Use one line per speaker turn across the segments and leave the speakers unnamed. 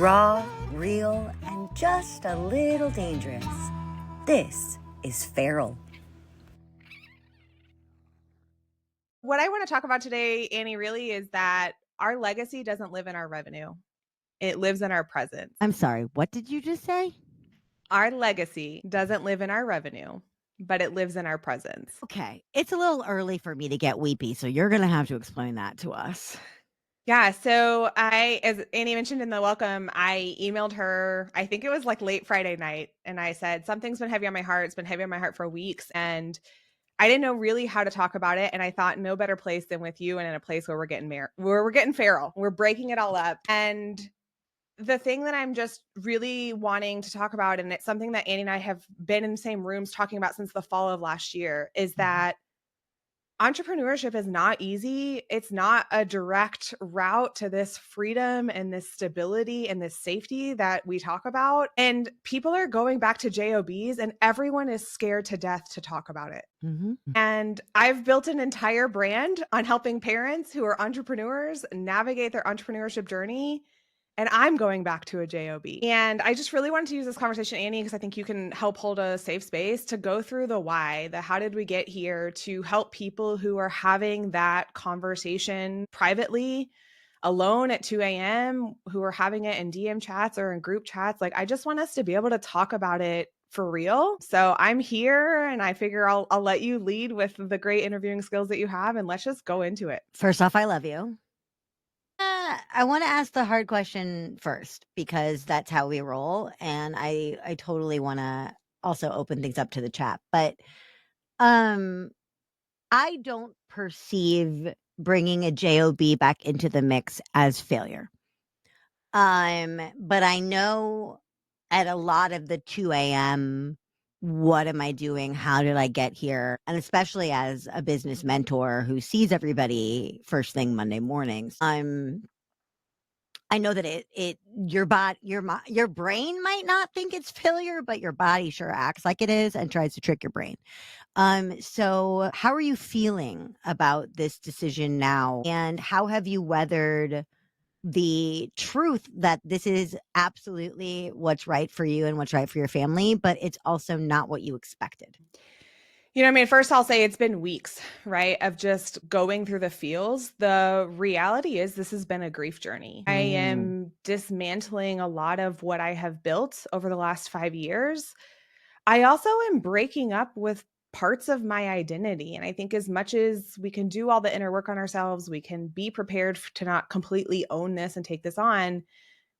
Raw, real, and just a little dangerous. This is Feral.
What I want to talk about today, Annie, really is that our legacy doesn't live in our revenue. It lives in our presence.
I'm sorry, what did you just say?
Our legacy doesn't live in our revenue, but it lives in our presence.
Okay, it's a little early for me to get weepy, so you're going to have to explain that to us.
Yeah. So as Annie mentioned in the welcome, I emailed her, I think it was like late Friday night. And I said, something's been heavy on my heart. It's been heavy on my heart for weeks. And I didn't know really how to talk about it. And I thought no better place than with you and in a place where we're getting feral. We're breaking it all up. And the thing that I'm just really wanting to talk about, and it's something that Annie and I have been in the same rooms talking about since the fall of last year, is that entrepreneurship is not easy. It's not a direct route to this freedom and this stability and this safety that we talk about. And people are going back to JOBs and everyone is scared to death to talk about it.
Mm-hmm.
And I've built an entire brand on helping parents who are entrepreneurs navigate their entrepreneurship journey. And I'm going back to a JOB. And I just really wanted to use this conversation, Annie, because I think you can help hold a safe space to go through the why, the how did we get here, to help people who are having that conversation privately, alone at 2 a.m., who are having it in DM chats or in group chats. Like, I just want us to be able to talk about it for real. So I'm here and I figure I'll let you lead with the great interviewing skills that you have, and let's just go into it.
First off, I love you. I want to ask the hard question first because that's how we roll, and I totally want to also open things up to the chat. But I don't perceive bringing a JOB back into the mix as failure. But I know at a lot of the 2 a.m., what am I doing? How did I get here? And especially as a business mentor who sees everybody first thing Monday mornings, I know that your brain might not think it's failure, but your body sure acts like it is and tries to trick your brain. So how are you feeling about this decision now? And how have you weathered the truth that this is absolutely what's right for you and what's right for your family, but it's also not what you expected?
You know, I mean, first I'll say it's been weeks, right, of just going through the feels. The reality is this has been a grief journey. I am dismantling a lot of what I have built over the last 5 years. I also am breaking up with parts of my identity. And I think as much as we can do all the inner work on ourselves, we can be prepared to not completely own this and take this on.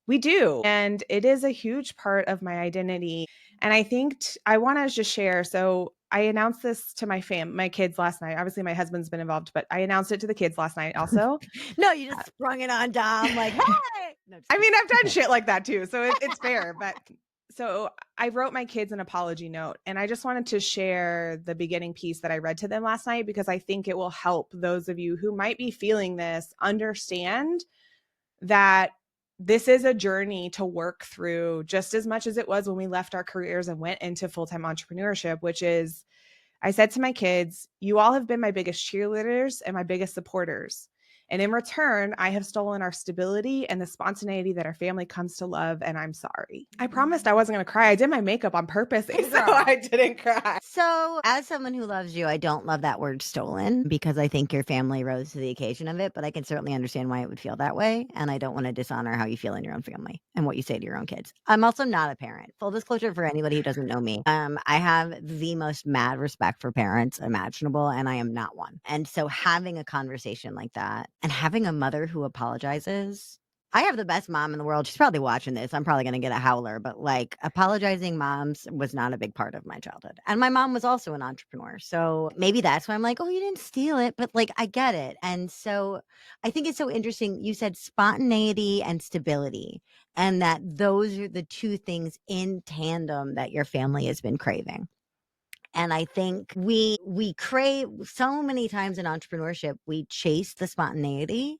We do. And it is a huge part of my identity. And I think I want to just share. So I announced this to my kids last night. Obviously, my husband's been involved, but I announced it to the kids last night also.
No, you just sprung it on Dom like, hey! No,
I mean, I've done shit like that too. So it's fair. But so I wrote my kids an apology note, and I just wanted to share the beginning piece that I read to them last night because I think it will help those of you who might be feeling this understand that this is a journey to work through just as much as it was when we left our careers and went into full-time entrepreneurship, which is, I said to my kids, you all have been my biggest cheerleaders and my biggest supporters. And in return, I have stolen our stability and the spontaneity that our family comes to love, and I'm sorry. I promised I wasn't going to cry. I did my makeup on purpose, so I didn't cry.
So, as someone who loves you, I don't love that word stolen because I think your family rose to the occasion of it, but I can certainly understand why it would feel that way. And I don't want to dishonor how you feel in your own family and what you say to your own kids. I'm also not a parent. Full disclosure for anybody who doesn't know me. I have the most mad respect for parents imaginable, and I am not one. And so having a conversation like that and having a mother who apologizes. I have the best mom in the world. She's probably watching this. I'm probably going to get a howler, but like apologizing moms was not a big part of my childhood. And my mom was also an entrepreneur. So maybe that's why I'm like, oh, you didn't steal it, but like I get it. And so I think it's so interesting. You said spontaneity and stability, and that those are the two things in tandem that your family has been craving. And I think we crave so many times in entrepreneurship, we chase the spontaneity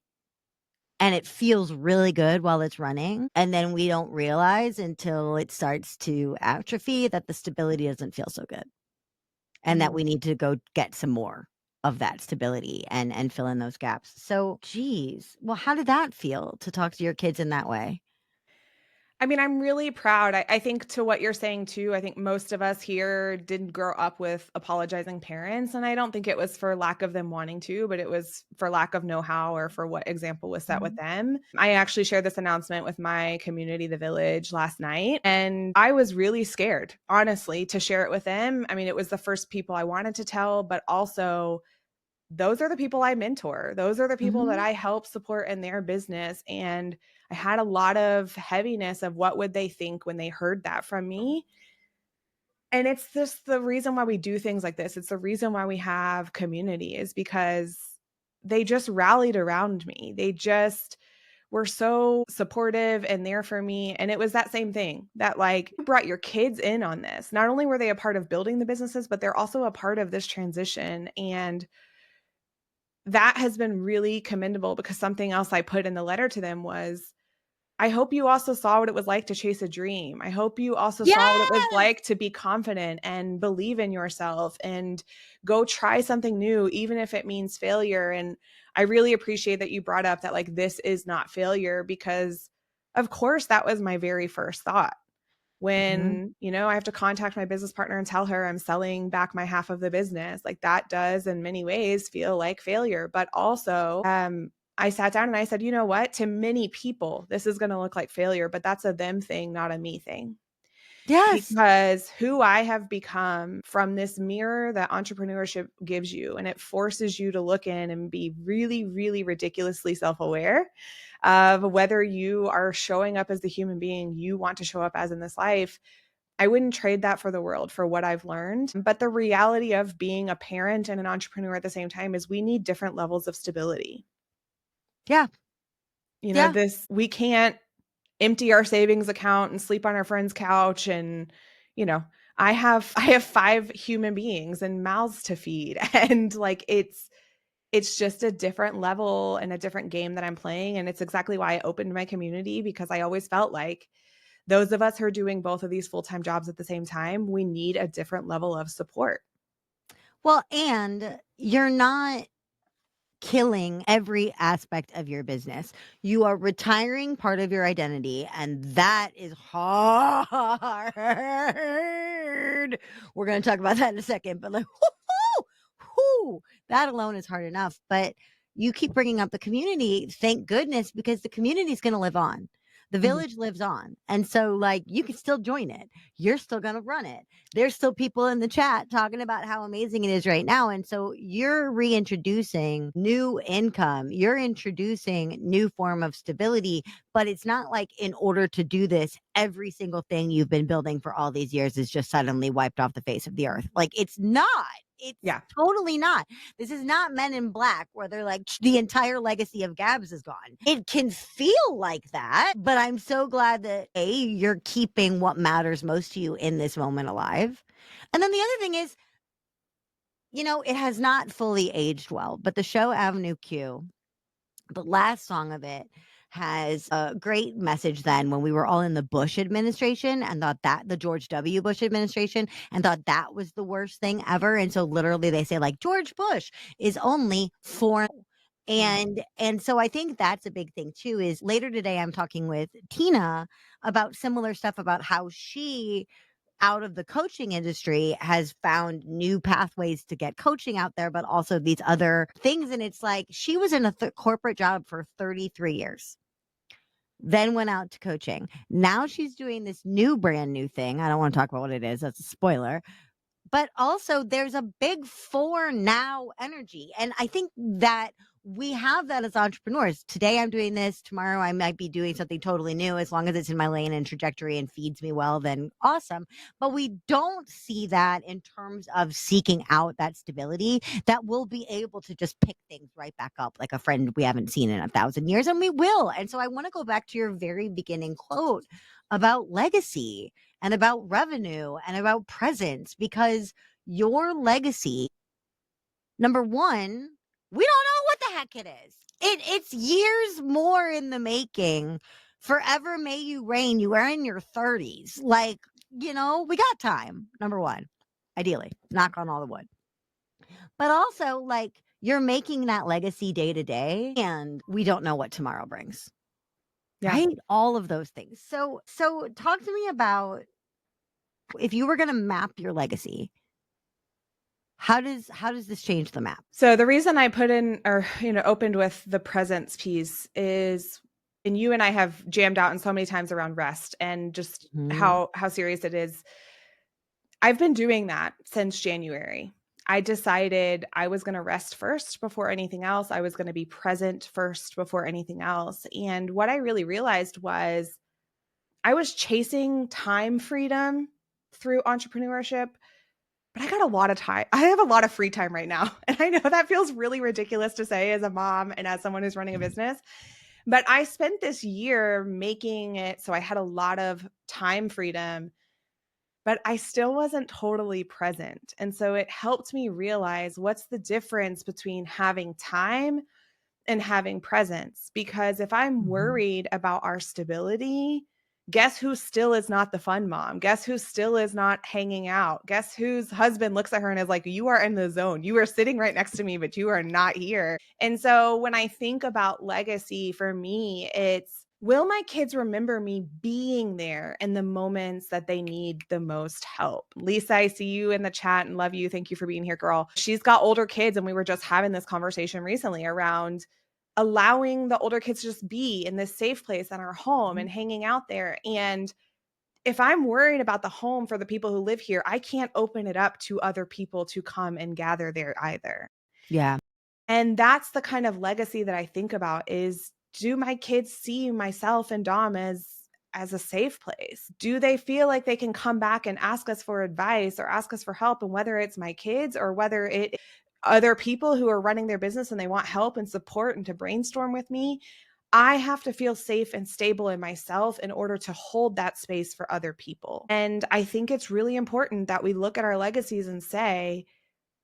and it feels really good while it's running. And then we don't realize until it starts to atrophy that the stability doesn't feel so good. And that we need to go get some more of that stability and fill in those gaps. So, geez, well, how did that feel to talk to your kids in that way?
I mean, I'm really proud. I think to what you're saying too, I think most of us here didn't grow up with apologizing parents. And I don't think it was for lack of them wanting to, but it was for lack of know-how or for what example was set with them. I actually shared this announcement with my community, the village, last night. And I was really scared, honestly, to share it with them. I mean, it was the first people I wanted to tell, but also those are the people I mentor. Those are the people that I help support in their business. And I had a lot of heaviness of what would they think when they heard that from me. And it's just the reason why we do things like this. It's the reason why we have community is because they just rallied around me. They just were so supportive and there for me. And it was that same thing that like you brought your kids in on this. Not only were they a part of building the businesses, but they're also a part of this transition. And that has been really commendable because something else I put in the letter to them was, I hope you also saw what it was like to chase a dream. I hope you also saw what it was
Yes!
like to be confident and believe in yourself and go try something new, even if it means failure. And I really appreciate that you brought up that like, this is not failure because of course that was my very first thought when, I have to contact my business partner and tell her I'm selling back my half of the business. Like that does in many ways feel like failure, but also I sat down and I said, you know what, to many people, this is going to look like failure, but that's a them thing, not a me thing.
Yes.
Because who I have become from this mirror that entrepreneurship gives you, and it forces you to look in and be really, really ridiculously self-aware of whether you are showing up as the human being you want to show up as in this life. I wouldn't trade that for the world for what I've learned. But the reality of being a parent and an entrepreneur at the same time is we need different levels of stability.
Yeah. Yeah.
We can't empty our savings account and sleep on our friend's couch and you know I have 5 human beings and mouths to feed and like it's just a different level and a different game that I'm playing, and it's exactly why I opened my community, because I always felt like those of us who are doing both of these full-time jobs at the same time, we need a different level of support.
Well, and you're not killing every aspect of your business. You are retiring part of your identity, and that is hard. We're going to talk about that in a second, but like, that alone is hard enough. But you keep bringing up the community. Thank goodness, because the community is going to live on. The village lives on. And so, like, you can still join it. You're still going to run it. There's still people in the chat talking about how amazing it is right now. And so you're reintroducing new income. You're introducing new form of stability, but it's not like in order to do this, every single thing you've been building for all these years is just suddenly wiped off the face of the earth. Like it's not. It's totally not. This is not Men in Black where they're like, the entire legacy of Gabs is gone. It can feel like that, but I'm so glad that you're keeping what matters most to you in this moment alive. And then the other thing is, it has not fully aged well, but the show Avenue Q, the last song of it has a great message then when we were all in the Bush administration and thought that the George W. Bush administration and thought that was the worst thing ever. And so literally they say like George Bush is only for and so I think that's a big thing too, is later today I'm talking with Tina about similar stuff about how she out of the coaching industry has found new pathways to get coaching out there, but also these other things. And it's like she was in a corporate job for 33 years, then went out to coaching. Now she's doing this brand new thing. I don't want to talk about what it is. That's a spoiler. But also there's a big for now energy. And I think that we have that as entrepreneurs. Today I'm doing this. Tomorrow I might be doing something totally new. As long as it's in my lane and trajectory and feeds me well, then awesome. But we don't see that in terms of seeking out that stability that we'll be able to just pick things right back up like a friend we haven't seen in 1,000 years, and we will. And so I want to go back to your very beginning quote about legacy and about revenue and about presence, because your legacy, number one, we don't know what the heck it is. It's years more in the making. Forever may you reign. You are in your 30s. Like, we got time. Number one, ideally, knock on all the wood. But also, like, you're making that legacy day to day, and we don't know what tomorrow brings.
Yeah.
right? All of those things. So talk to me about if you were going to map your legacy, how does this change the map?
So the reason I put in or, opened with the presence piece is, and you and I have jammed out in so many times around rest and just
Mhm.
how serious it is. I've been doing that since January. I decided I was going to rest first before anything else. I was going to be present first before anything else. And what I really realized was I was chasing time freedom through entrepreneurship, but I got a lot of time. I have a lot of free time right now. And I know that feels really ridiculous to say as a mom and as someone who's running a business, but I spent this year making it so I had a lot of time freedom, but I still wasn't totally present. And so it helped me realize what's the difference between having time and having presence. Because if I'm
Mhm.
worried about our stability, guess who still is not the fun mom? Guess who still is not hanging out? Guess whose husband looks at her and is like, you are in the zone. You are sitting right next to me, but you are not here. And so when I think about legacy for me, it's, will my kids remember me being there in the moments that they need the most help? Lisa, I see you in the chat and love you. Thank you for being here, girl. She's got older kids, and we were just having this conversation recently around allowing the older kids to just be in this safe place in our home and hanging out there. And if I'm worried about the home for the people who live here, I can't open it up to other people to come and gather there either.
Yeah.
And that's the kind of legacy that I think about is, do my kids see myself and Dom as a safe place? Do they feel like they can come back and ask us for advice or ask us for help? And whether it's my kids or whether it other people who are running their business and they want help and support and to brainstorm with me, I have to feel safe and stable in myself in order to hold that space for other people. And I think it's really important that we look at our legacies and say,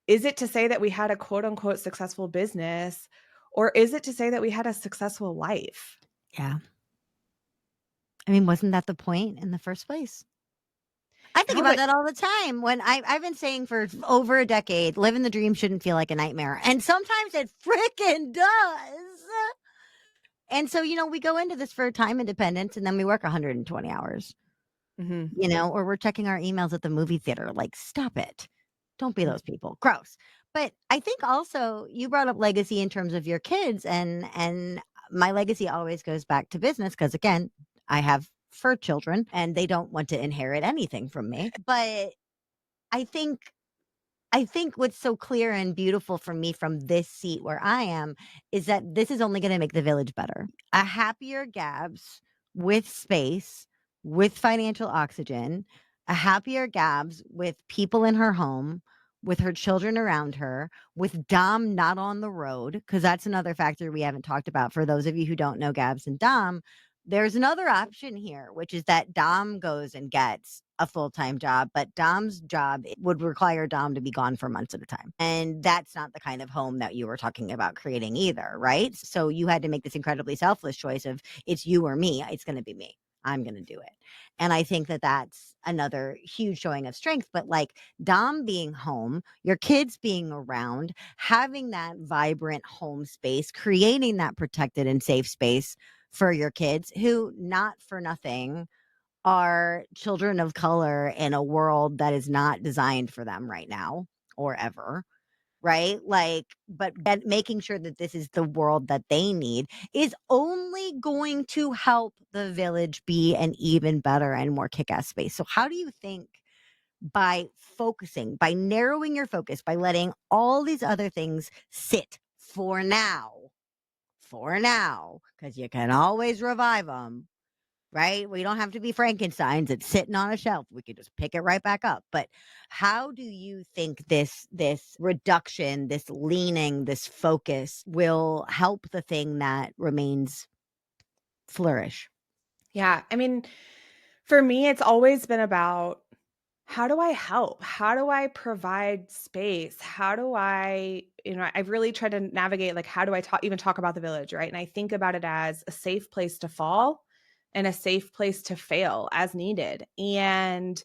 is it to say that we had a quote unquote successful business, or is it to say that we had a successful life?
Yeah. I mean, wasn't that the point in the first place? I think
No,
about
but
that all the time when I've been saying for over a decade, living the dream shouldn't feel like a nightmare. And sometimes it freaking does. And so, we go into this for time independence and then we work 120 hours,
Mhm.
or we're checking our emails at the movie theater. Like, stop it. Don't be those people. Gross. But I think also you brought up legacy in terms of your kids, and my legacy always goes back to business because again, I have fur children and they don't want to inherit anything from me. But I think what's so clear and beautiful for me from this seat where I am is that this is only going to make the village better. A happier Gabs with space, with financial oxygen, a happier Gabs with people in her home, with her children around her, with Dom not on the road, because that's another factor we haven't talked about. For those of you who don't know Gabs and Dom, there's another option here, which is that Dom goes and gets a full-time job, but Dom's job would require Dom to be gone for months at a time. And that's not the kind of home that you were talking about creating either, right? So you had to make this incredibly selfless choice of it's you or me. It's going to be me. I'm going to do it. And I think that that's another huge showing of strength. But like Dom being home, your kids being around, having that vibrant home space, creating that protected and safe space for your kids who, not for nothing, are children of color in a world that is not designed for them right now or ever, right? Like, but making sure that this is the world that they need is only going to help the village be an even better and more kick-ass space. So how do you think by focusing, by narrowing your focus, by letting all these other things sit for now, because you can always revive them, right? We don't have to be Frankensteins. It's sitting on a shelf. We could just pick it right back up. But how do you think this reduction, this leaning, this focus will help the thing that remains flourish?
Yeah. I mean, for me, it's always been about, how do I help? How do I provide space? How do I, I've really tried to navigate, like, how do I even talk about the village, right? And I think about it as a safe place to fall and a safe place to fail as needed. And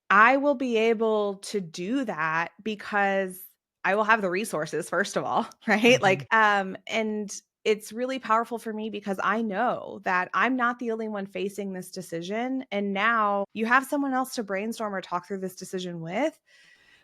I will be able to do that because I will have the resources, first of all, right?
Mhm.
And it's really powerful for me because I know that I'm not the only one facing this decision. And now you have someone else to brainstorm or talk through this decision with.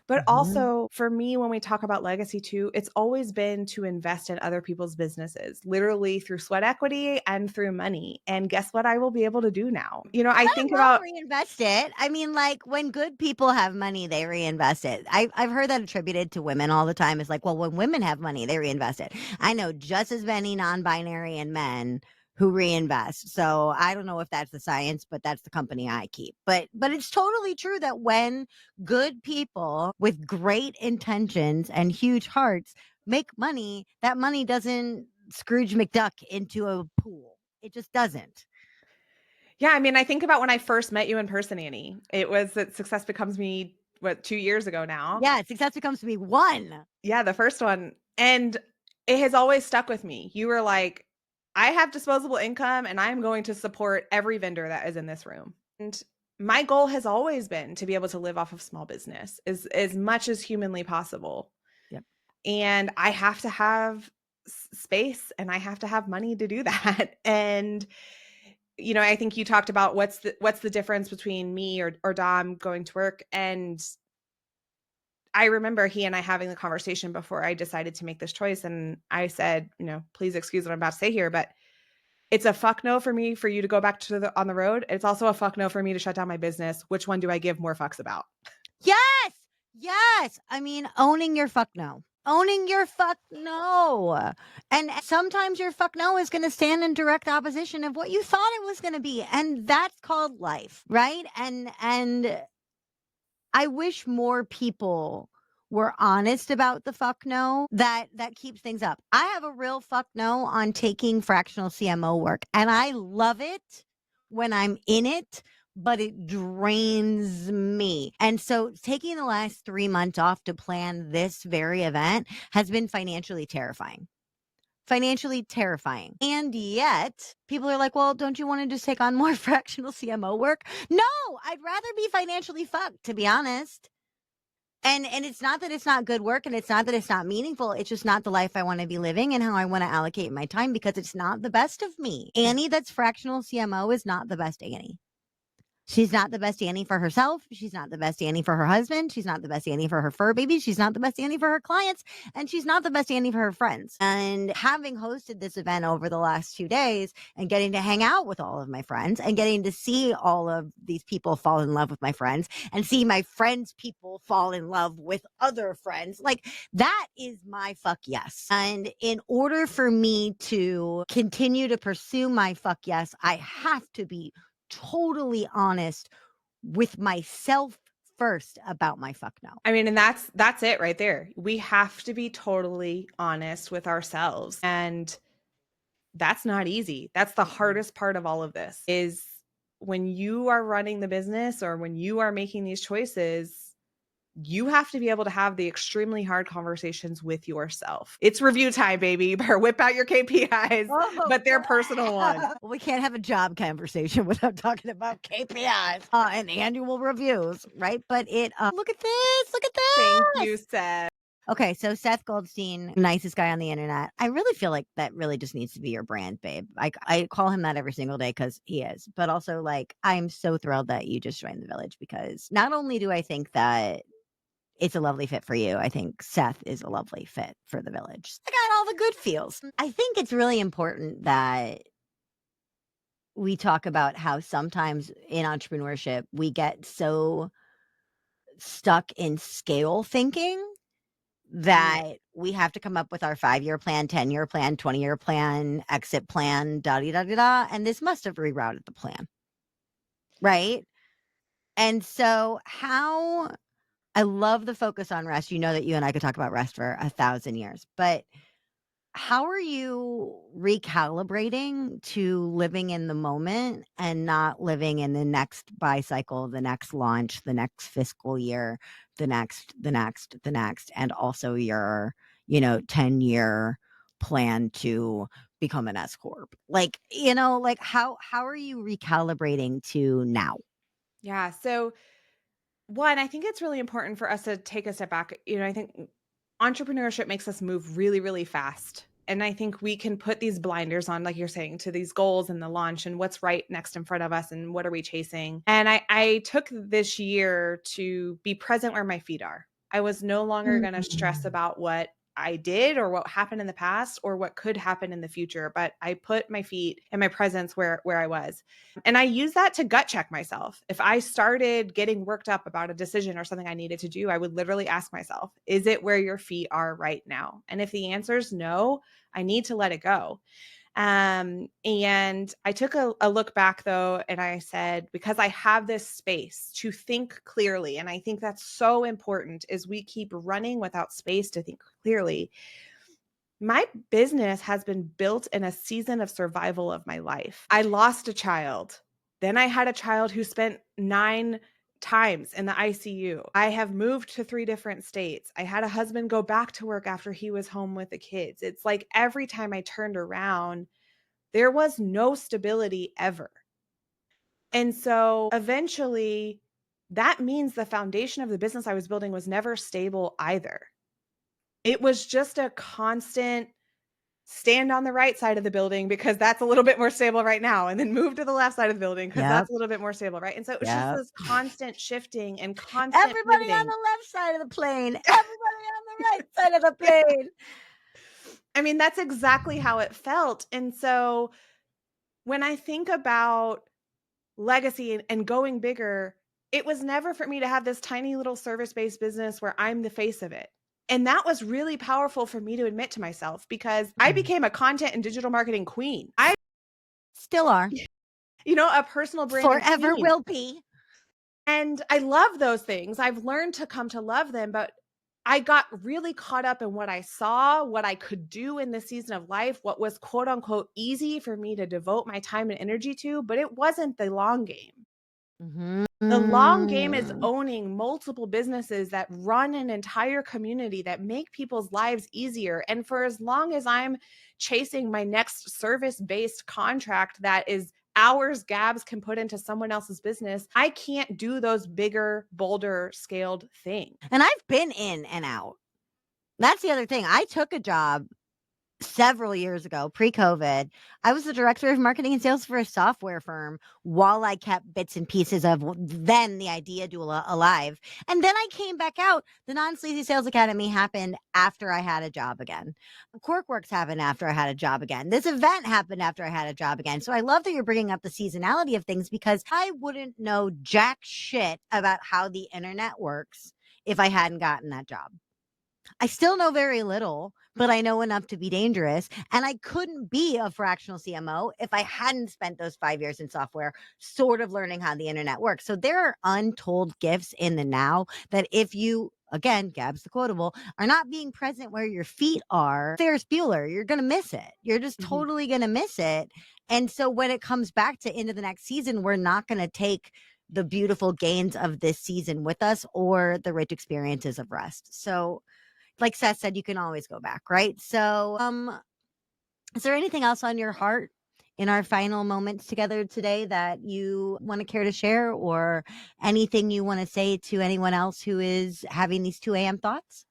But
Mhm.
also for me, when we talk about legacy too, it's always been to invest in other people's businesses, literally through sweat equity and through money. And guess what I will be able to do now? I
Nothing
think
wrong,
about,
reinvest it. I mean, like, when good people have money, they reinvest it. I've heard that attributed to women all the time. It's like, well, when women have money, they reinvest it. I know just as many non-binary and men who reinvest. So I don't know if that's the science, but that's the company I keep. But it's totally true that when good people with great intentions and huge hearts make money, that money doesn't Scrooge McDuck into a pool. It just doesn't.
yeah, I mean, I think about when I first met you in person, Annie. It was that Success Becomes Me, what, 2 years ago now?
Yeah, success becomes to be one.
Yeah, the first one. And it has always stuck with me. You were like, I have disposable income and I'm going to support every vendor that is in this room. And my goal has always been to be able to live off of small business as much as humanly possible.
Yep.
And I have to have space and I have to have money to do that. And I think you talked about what's the difference between me or Dom going to work. And I remember he and I having the conversation before I decided to make this choice. And I said, please excuse what I'm about to say here, but it's a fuck no for me for you to go back on the road. It's also a fuck no for me to shut down my business. Which one do I give more fucks about?
Yes. Yes. I mean, owning your fuck no. Owning your fuck no. And sometimes your fuck no is going to stand in direct opposition of what you thought it was going to be. And that's called life, right? And I wish more people were honest about the fuck no. That keeps things up. I have a real fuck no on taking fractional CMO work, and I love it when I'm in it, but it drains me. And so taking the last 3 months off to plan this very event has been financially terrifying. Financially terrifying. And yet, people are like, well, don't you want to just take on more fractional CMO work? No, I'd rather be financially fucked, to be honest. And it's not that it's not good work, and it's not that it's not meaningful. It's just not the life I want to be living and how I want to allocate my time, because it's not the best of me. Annie that's fractional CMO is not the best Annie. She's not the best Annie for herself. She's not the best Annie for her husband. She's not the best Annie for her fur baby. She's not the best Annie for her clients. And she's not the best Annie for her friends. And having hosted this event over the last 2 days and getting to hang out with all of my friends and getting to see all of these people fall in love with my friends and see my friends' people fall in love with other friends, like, that is my fuck yes. And in order for me to continue to pursue my fuck yes, I have to be totally honest with myself first about my fuck no.
I mean, and that's it right there. We have to be totally honest with ourselves. And that's not easy. That's the hardest part of all of this is when you are running the business or when you are making these choices, you have to be able to have the extremely hard conversations with yourself. It's review time, baby. You better whip out your KPIs, but they're personal ones.
We can't have a job conversation without talking about KPIs and annual reviews, right? But look at this. Look at
Thank
this.
you, Seth.
Okay, so Seth Goldstein, nicest guy on the internet. I really feel like that really just needs to be your brand, babe. I call him that every single day because he is. But also, like, I'm so thrilled that you just joined the village, because not only do I think that it's a lovely fit for you, I think Seth is a lovely fit for the village. I got all the good feels. I think it's really important that we talk about how sometimes in entrepreneurship we get so stuck in scale thinking that we have to come up with our 5-year plan, 10-year plan, 20-year plan, exit plan, da da da da da. And this must have rerouted the plan, right? And so, how I love the focus on rest. You know that you and I could talk about rest for 1,000 years, but how are you recalibrating to living in the moment and not living in the next buy cycle, the next launch, the next fiscal year, the next, and also your, 10-year plan to become an S corp? Like, like, how are you recalibrating to now?
Yeah. So, one, I think it's really important for us to take a step back. I think entrepreneurship makes us move really, really fast. And I think we can put these blinders on, like you're saying, to these goals and the launch and what's right next in front of us and what are we chasing. And I took this year to be present where my feet are. I was no longer going to stress about what I did or what happened in the past or what could happen in the future, but I put my feet and my presence where I was. And I use that to gut check myself. If I started getting worked up about a decision or something I needed to do, I would literally ask myself, is it where your feet are right now? And if the answer is no, I need to let it go. And I took a look back though, and I said, because I have this space to think clearly, and I think that's so important is we keep running without space to think clearly. My business has been built in a season of survival of my life. I lost a child. Then I had a child who spent 9 times in the ICU. I have moved to 3 different states. I had a husband go back to work after he was home with the kids. It's like every time I turned around, there was no stability ever. And so eventually, that means the foundation of the business I was building was never stable either. It was just a constant stand on the right side of the building because that's a little bit more stable right now, and then move to the left side of the building because that's a little bit more stable, right? And so it was just this constant shifting and constant
Everybody on
pivoting.
the left side of the plane. Everybody on the right side of the plane.
I mean, that's exactly how it felt. And so when I think about legacy and going bigger, it was never for me to have this tiny little service-based business where I'm the face of it. And that was really powerful for me to admit to myself because I became a content and digital marketing queen. I
still are.
A personal brand
Forever will be.
And I love those things. I've learned to come to love them, but I got really caught up in what I saw, what I could do in this season of life, what was quote unquote easy for me to devote my time and energy to, but it wasn't the long game.
Mm-hmm.
The long game is owning multiple businesses that run an entire community that make people's lives easier. And for as long as I'm chasing my next service-based contract that is hours Gabs can put into someone else's business, I can't do those bigger, bolder scaled things.
And I've been in and out. That's the other thing. I took a job several years ago, pre-COVID. I was the director of marketing and sales for a software firm while I kept bits and pieces of then the idea doula alive. And then I came back out. The Non-Sleazy Sales Academy happened after I had a job again. Corkworks happened after I had a job again. This event happened after I had a job again. So I love that you're bringing up the seasonality of things because I wouldn't know jack shit about how the internet works if I hadn't gotten that job. I still know very little, but I know enough to be dangerous. And I couldn't be a fractional CMO if I hadn't spent those 5 years in software, sort of learning how the internet works. So there are untold gifts in the now that if you, again, Gabs the quotable, are not being present where your feet are, Ferris Bueller, you're going to miss it. You're just totally going to miss it. And so when it comes back to into the next season, we're not going to take the beautiful gains of this season with us or the rich experiences of rest. So like Seth said, you can always go back, right? So is there anything else on your heart in our final moments together today that you want to care to share, or anything you want to say to anyone else who is having these 2 a.m. thoughts?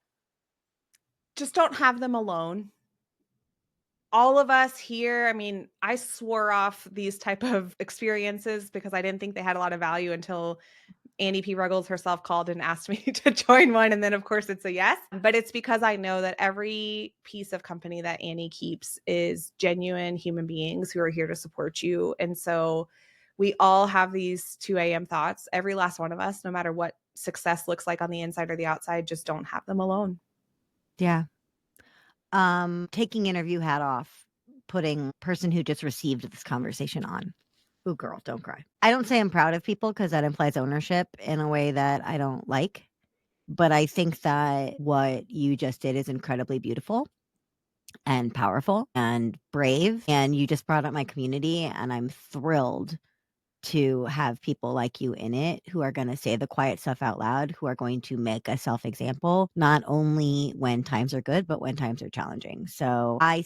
Just don't have them alone. All of us here, I mean, I swore off these type of experiences because I didn't think they had a lot of value until Annie P. Ruggles herself called and asked me to join one. And then, of course, it's a yes. But it's because I know that every piece of company that Annie keeps is genuine human beings who are here to support you. And so we all have these 2 a.m. thoughts, every last one of us, no matter what success looks like on the inside or the outside, just don't have them alone.
Yeah. Taking interview hat off, putting person who just received this conversation on. Ooh, girl, don't cry. I don't say I'm proud of people because that implies ownership in a way that I don't like. But I think that what you just did is incredibly beautiful and powerful and brave. And you just brought up my community, and I'm thrilled to have people like you in it who are going to say the quiet stuff out loud, who are going to make a self-example, not only when times are good, but when times are challenging. So I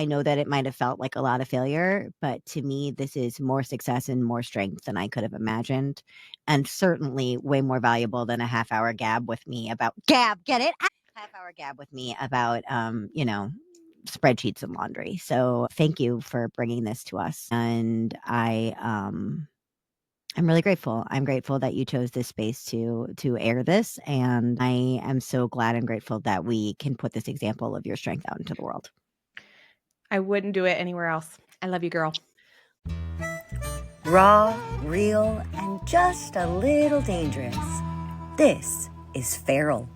know that it might have felt like a lot of failure, but to me, this is more success and more strength than I could have imagined. And certainly way more valuable than a half-hour gab with me about half-hour gab with me about, spreadsheets and laundry. So thank you for bringing this to us. And I'm really grateful. I'm grateful that you chose this space to air this. And I am so glad and grateful that we can put this example of your strength out into the world.
I wouldn't do it anywhere else. I love you, girl.
Raw, real, and just a little dangerous. This is Feral.